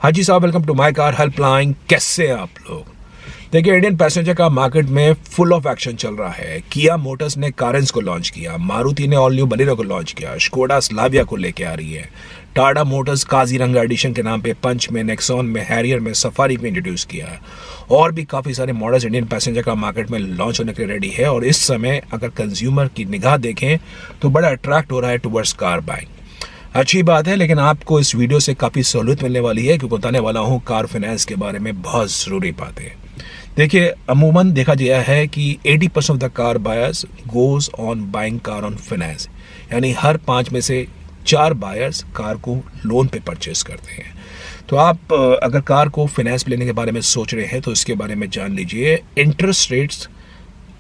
हाजी साहब, welcome to my car helpline. कैसे हैं आप लोग? देखिए, इंडियन पैसेंजर का मार्केट में फुल ऑफ एक्शन चल रहा है। किया मोटर्स ने कारेंस को लॉन्च किया, मारुति ने ऑल न्यू बलेरो को लॉन्च किया, स्कोडा स्लाविया को लेके आ रही है, टाटा मोटर्स काजीरंगा एडिशन के नाम पे पंच में, नेक्सॉन में, हैरियर में, सफारी में इंट्रोड्यूस किया है। और भी काफ़ी सारे मॉडल्स इंडियन पैसेंजर का मार्केट में लॉन्च होने के लिए रेडी है। और इस समय अगर कंज्यूमर की निगाह देखें तो बड़ा अट्रैक्ट हो रहा है टुवर्ड्स कार बाइंग। अच्छी बात है, लेकिन आपको इस वीडियो से काफ़ी सहूलियत मिलने वाली है क्योंकि बताने वाला हूँ कार फाइनेंस के बारे में बहुत ज़रूरी बातें। देखिए, अमूमन देखा गया है कि 80% of the car buyers goes on buying car on finance, यानी हर 5 में से 4 बायर्स कार को लोन पे परचेस करते हैं। तो आप अगर कार को फाइनेंस लेने के बारे में सोच रहे हैं तो इसके बारे में जान लीजिए। इंटरेस्ट रेट्स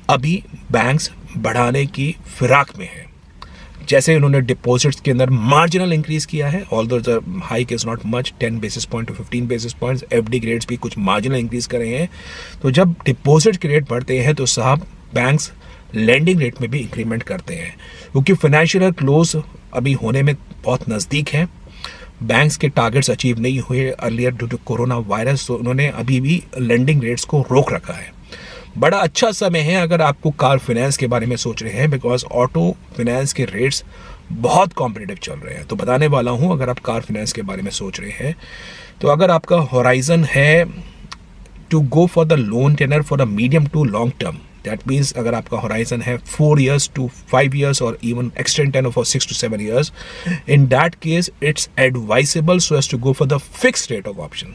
अभी बैंक्स बढ़ाने की फिराक में है। जैसे उन्होंने डिपॉजिट्स के अंदर मार्जिनल इंक्रीज किया है, although the hike is not much, 10 basis point two 15 basis points. FD rates भी कुछ मार्जिनल इंक्रीज कर रहे हैं। तो जब डिपॉजिट के रेट बढ़ते हैं तो साहब बैंक्स लैंडिंग रेट में भी इंक्रीमेंट करते हैं, क्योंकि फाइनेंशियल क्लोज अभी होने में बहुत नज़दीक है। बैंक्स के टारगेट्स अचीव नहीं हुए earlier due to corona virus, तो उन्होंने अभी भी लैंडिंग रेट्स को रोक रखा है। बड़ा अच्छा समय है अगर आपको कार फाइनेंस के बारे में सोच रहे हैं, बिकॉज ऑटो फाइनेंस के रेट्स बहुत कॉम्पिटिटिव चल रहे हैं। तो बताने वाला हूं, अगर आप कार फाइनेंस के बारे में सोच रहे हैं तो अगर आपका होराइजन है to go for the loan tenure for the medium to long term, that means अगर आपका होराइजन है 4 years to 5 years और even extend tenure for 6 to 7 years, in that case it's advisable so as to go for the fixed rate of option।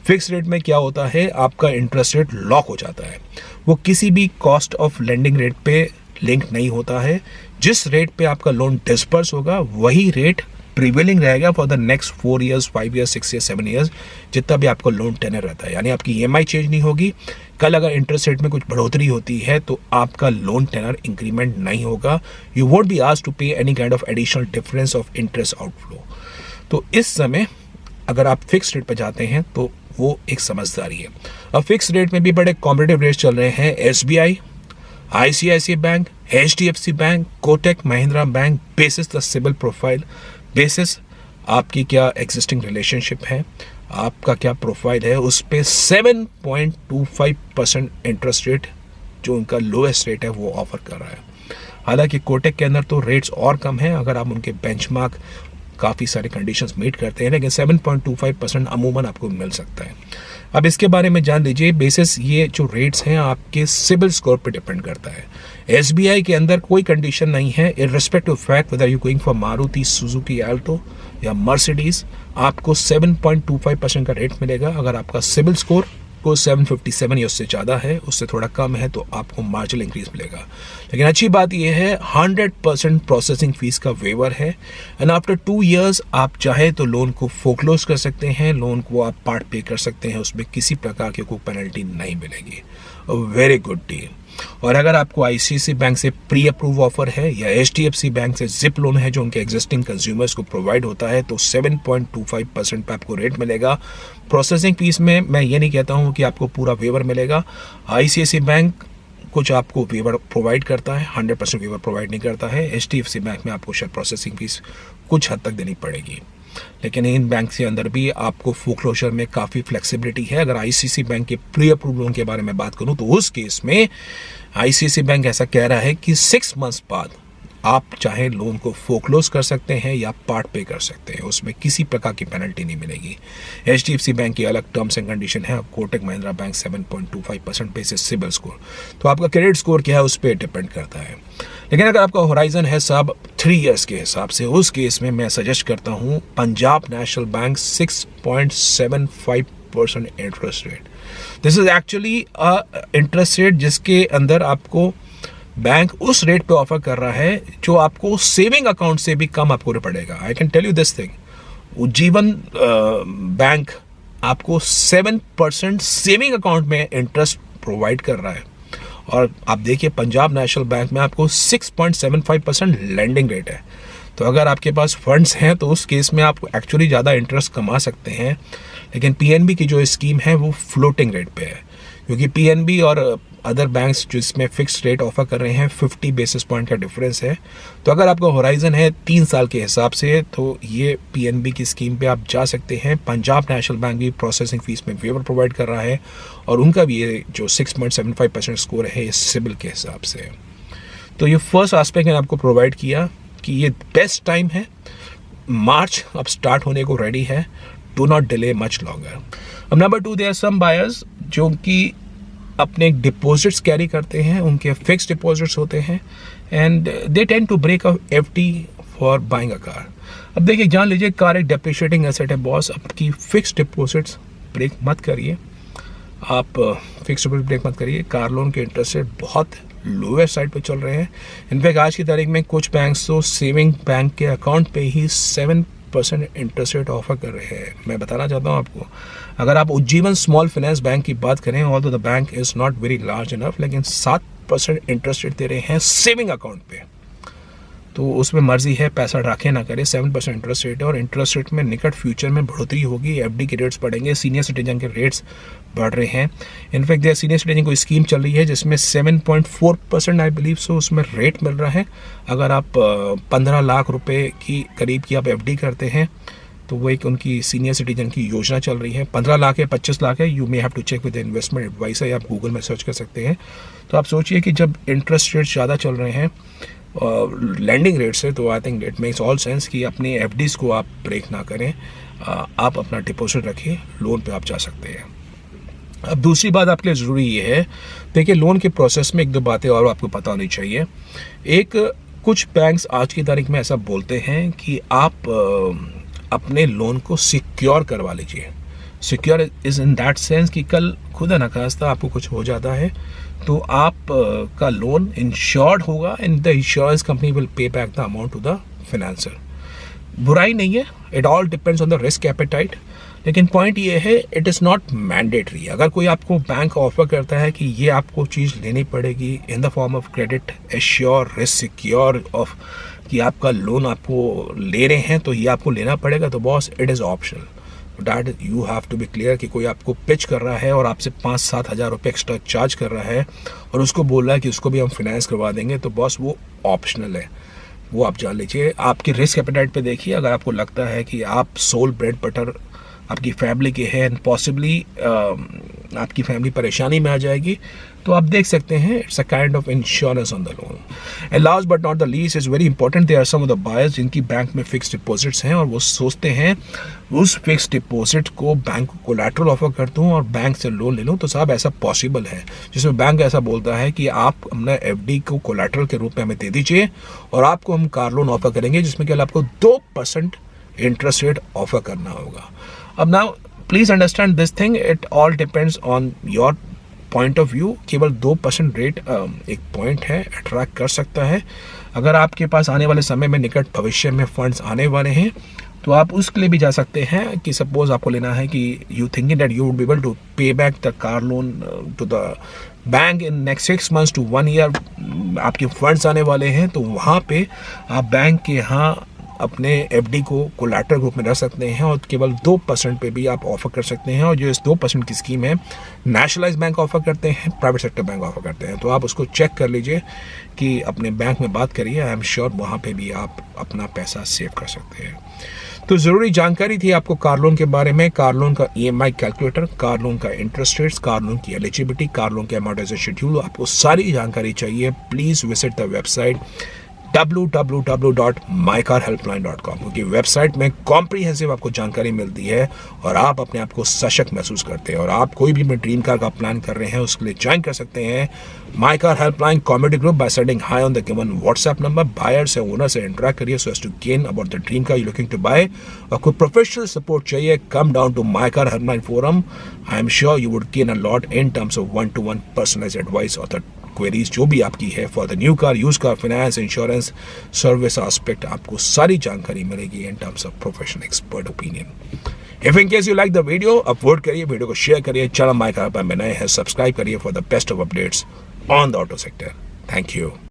Fix rate में क्या होता है, आपका interest rate lock हो जाता है। वो किसी भी कॉस्ट ऑफ लेंडिंग रेट पे लिंक नहीं होता है। जिस रेट पे आपका लोन डिस्पर्स होगा वही रेट प्रिवेलिंग रहेगा for the next 4 years, 5 years, 6 years, 7 years, जितना भी आपका लोन टेनर रहता है। यानी आपकी EMI चेंज नहीं होगी। कल अगर इंटरेस्ट रेट में कुछ बढ़ोतरी होती है तो आपका लोन टेनर इंक्रीमेंट नहीं होगा। You won't be asked to pay any kind of additional difference of interest outflow. तो इस समय अगर आप फिक्स रेट पर जाते हैं तो वो एक समझदारी है। अब फिक्स रेट में भी बड़े कॉम्पिटिटिव रेट्स चल रहे हैं। SBI, ICICI bank, HDFC bank, Kotak Mahindra bank, basis the CIBIL profile, basis आपकी क्या एग्जिस्टिंग रिलेशनशिप है, आपका क्या प्रोफाइल है, उस पे 7.25% इंटरेस्ट रेट जो उनका लोएस्ट रेट है वो ऑफर कर रहा है। हालांकि कोटक के अंदर तो रेट्स और कम है अगर आप उनके बेंचमार्क काफ़ी सारे कंडीशंस मीट करते हैं, लेकिन 7.25% अमूमन आपको मिल सकता है। अब इसके बारे में जान लीजिए। बेसिस ये जो रेट्स हैं आपके सिबिल स्कोर पे डिपेंड करता है। SBI के अंदर कोई कंडीशन नहीं है, irrespective of fact whether you going for Maruti Suzuki Alto या मर्सिडीज, आपको 7.25% का रेट मिलेगा। अगर आपका सिबिल स्कोर को 757 या उससे ज़्यादा है, उससे थोड़ा कम है, तो आपको मार्जिनल इंक्रीज मिलेगा। लेकिन अच्छी बात यह है 100% प्रोसेसिंग फीस का वेवर है। एंड आफ्टर 2 years आप चाहे तो लोन को फोकलोज कर सकते हैं, लोन को आप पार्ट पे कर सकते हैं, उसमें किसी प्रकार की कोई पेनल्टी नहीं मिलेगी। Very good deal. और अगर आपको ICICI बैंक से प्री अप्रूव ऑफर है या HDFC बैंक से जिप लोन है जो उनके एग्जिस्टिंग कंज्यूमर्स को प्रोवाइड होता है, तो 7.25% पे आपको रेट मिलेगा। प्रोसेसिंग फीस में मैं ये नहीं कहता हूँ कि आपको पूरा वेवर मिलेगा। ICICI बैंक कुछ आपको वेवर प्रोवाइड करता है, 100% वेवर प्रोवाइड नहीं करता है। HDFC बैंक में आपको शायद प्रोसेसिंग फीस कुछ हद तक देनी पड़ेगी, लेकिन इन बैंक के अंदर भी आपको फोक्लोजर में काफ़ी फ्लेक्सिबिलिटी है। अगर ICICI बैंक के प्री अप्रूव लोन के बारे में बात करूं तो उस केस में ICICI बैंक ऐसा कह रहा है कि 6 months बाद आप चाहे लोन को फोक्लोज कर सकते हैं या पार्ट पे कर सकते हैं, उसमें किसी प्रकार की पेनल्टी नहीं मिलेगी। HDFC बैंक की अलग टर्म्स एंड कंडीशन है। Kotak Mahindra bank 7.25% basis CIBIL score. तो आपका क्रेडिट स्कोर क्या है उस पर डिपेंड करता है। लेकिन अगर आपका होराइजन है साहब 3 years के हिसाब से, उस केस में मैं सजेस्ट करता हूँ Punjab national bank 6.75% interest rate. This is actually interest rate जिसके अंदर आपको बैंक उस रेट पे ऑफर कर रहा है जो आपको सेविंग अकाउंट से भी कम आपको पड़ेगा। I can tell you this thing, Ujjivan bank आपको 7% सेविंग अकाउंट में इंटरेस्ट प्रोवाइड कर रहा है। और आप देखिए पंजाब नेशनल बैंक में आपको 6.75% लैंडिंग रेट है। तो अगर आपके पास फंड्स हैं तो उस केस में आप एक्चुअली ज़्यादा इंटरेस्ट कमा सकते हैं। लेकिन PNB की जो स्कीम है वो फ्लोटिंग रेट पे है, क्योंकि PNB और अदर बैंक्स जिसमें फिक्स रेट ऑफर कर रहे हैं 50 बेसिस पॉइंट का डिफरेंस है। तो अगर आपका होराइजन है 3 साल के हिसाब से तो ये पीएनबी की स्कीम पे आप जा सकते हैं। पंजाब नेशनल बैंक भी प्रोसेसिंग फीस में वेवर प्रोवाइड कर रहा है और उनका भी ये जो 6.75% स्कोर है ये सिबिल के हिसाब से है। तो ये फर्स्ट एस्पेक्ट मैंने आपको प्रोवाइड किया कि ये बेस्ट टाइम है। मार्च अब स्टार्ट होने को रेडी है, do not delay much longer. अब number 2, there are some buyers जो कि अपने डिपॉजिट्स कैरी करते हैं, उनके फिक्स डिपॉजिट्स होते हैं and they tend to break a FD for buying a car. अब देखिए, जान लीजिए कार एक डेप्रिशिएटिंग एसेट है बॉस, आपकी फिक्स डिपॉजिट्स ब्रेक मत करिए, आप फिक्स डिपॉजिट ब्रेक मत करिए। कार लोन के इंटरेस्ट रेट बहुत लोअर साइड पे चल रहे हैं। इनफैक्ट आज की तारीख में कुछ बैंक्स तो सेविंग बैंक के अकाउंट पे ही 7% इंटरेस्ट रेट ऑफर कर रहे हैं। मैं बताना चाहता हूँ आपको, अगर आप उज्जीवन स्मॉल फाइनेंस बैंक की बात करें, although the bank is not very large enough, लेकिन 7% इंटरेस्ट रेट दे रहे हैं सेविंग अकाउंट पे। तो उसमें मर्जी है, पैसा रखे ना करे। 7% इंटरेस्ट रेट है और इंटरेस्ट रेट में निकट फ्यूचर में बढ़ोतरी होगी, एफडी के रेट्स बढ़ेंगे, सीनियर सिटीजन के रेट्स बढ़ रहे हैं। इनफैक्ट देयर सीनियर सिटीजन को स्कीम चल रही है जिसमें 7.4% आई बिलीव सो उसमें रेट मिल रहा है। अगर आप 15 लाख रुपए की करीब की आप एफडी करते हैं तो वो एक उनकी सीनियर सिटीजन की योजना चल रही है। 15 लाख है, 25 लाख है, you may have to check with investment advisor, या आप गूगल में सर्च कर सकते हैं। तो आप सोचिए कि जब इंटरेस्ट रेट ज़्यादा चल रहे हैं लैंडिंग रेट से, तो I think it makes all sense कि अपने एफडीज़ को आप ब्रेक ना करें, आप अपना डिपॉजिट रखिए, लोन पे आप जा सकते हैं। अब दूसरी बात आपके लिए ज़रूरी ये है, देखिए लोन के प्रोसेस में 1-2 बातें और आपको पता होनी चाहिए। एक, कुछ बैंक्स आज की तारीख में ऐसा बोलते हैं कि आप अपने लोन को सिक्योर करवा लीजिए। Secure is in that sense कि कल खुदा न खास्ता आपको कुछ हो जाता है तो आप का लोन इंश्योर्ड होगा and the insurance company will pay back the amount to the financer. बुराई नहीं है, it all depends on the risk appetite, लेकिन पॉइंट ये है इट इज़ नॉट मैंडेटरी। अगर कोई आपको बैंक ऑफर करता है कि ये आपको चीज़ लेनी पड़ेगी in the form of credit assure risk secure of कि आपका लोन आपको ले रहे हैं तो ये आपको लेना पड़ेगा, तो boss it is optional. That you have to be clear कि कोई आपको पिच कर रहा है और आपसे 5-7 हज़ार रुपये एक्स्ट्रा चार्ज कर रहा है और उसको बोल रहा है कि उसको भी हम फाइनेंस करवा देंगे, तो बॉस वो ऑप्शनल है, वो आप जान लीजिए। आपकी रिस्क एपेटाइट पे देखिए, अगर आपको लगता है कि आप सोल ब्रेड बटर आपकी फैमिली के हैं एंड पॉसिबली आपकी फैमिली परेशानी में आ जाएगी, तो आप देख सकते हैं it's a kind of insurance on the loan. And last but not the least is very important, there are some of the buyers जिनकी बैंक में फिक्स डिपॉजिट्स हैं और वो सोचते हैं उस फिक्स डिपॉजिट को बैंक को कोलैटरल ऑफर कर दूं और बैंक से लोन ले लूं। तो साहब ऐसा पॉसिबल है, जिसमें बैंक ऐसा बोलता है कि आप अपना एफडी को कोलैटरल के रूप में हमें दे दीजिए और आपको हम कार लोन ऑफर करेंगे जिसमें केवल आपको 2% इंटरेस्ट रेट ऑफर करना होगा। अब now please understand this thing, it all depends on your point of view. केवल 2% रेट एक पॉइंट है, अट्रैक्ट कर सकता है। अगर आपके पास आने वाले समय में निकट भविष्य में फंड्स आने वाले हैं तो आप उसके लिए भी जा सकते हैं कि सपोज आपको लेना है कि you thinking that you would be able to pay back the car loan to the bank in next 6 months to 1 year, आपके फंड्स आने वाले हैं, तो वहाँ पे आप बैंक के यहाँ अपने एफडी को कोलैटरल ग्रुप में रख सकते हैं और केवल 2% पे भी आप ऑफर कर सकते हैं। और जो इस 2% की स्कीम है नेशनलाइज बैंक ऑफर करते हैं, प्राइवेट सेक्टर बैंक ऑफर करते हैं, तो आप उसको चेक कर लीजिए कि अपने बैंक में बात करिए, आई एम श्योर वहाँ पे भी आप अपना पैसा सेव कर सकते हैं। तो ज़रूरी जानकारी थी आपको कार लोन के बारे में, कार लोन का EMI कैलकुलेटर, कार लोन का इंटरेस्ट रेट्स, कार लोन की एलिजिबिलिटी, कार लोन के अमाउंटाइजेशन शेड्यूल, आपको सारी जानकारी चाहिए please visit the website www.mycarhelpline.com, क्योंकि वेबसाइट में कॉम्प्रिहेंसिव आपको जानकारी मिलती है और आप अपने आप को सशक्त महसूस करते हैं। और आप कोई भी ड्रीम कार का प्लान कर रहे हैं उसके लिए ज्वाइन कर सकते हैं my car helpline community group by sending hi on the given WhatsApp number. Buyer से ओनर से इंटरेक्ट करिए so as to gain about the dream car you looking to buy. और कोई प्रोफेशनल सपोर्ट चाहिए, come down to my car helpline forum, I am sure you would gain a lot in terms of 1-to-1 personalised advice और the queries जो भी आपकी है for the new car, use car, finance, insurance, service aspect, आपको सारी जानकारी मिलेगी इन terms of professional expert opinion. If in case you like the video, upload करिए, वीडियो को शेयर करिए, चैनल माई कार पर नए हैं सब्सक्राइब करिए for the best of updates on the auto sector. Thank you.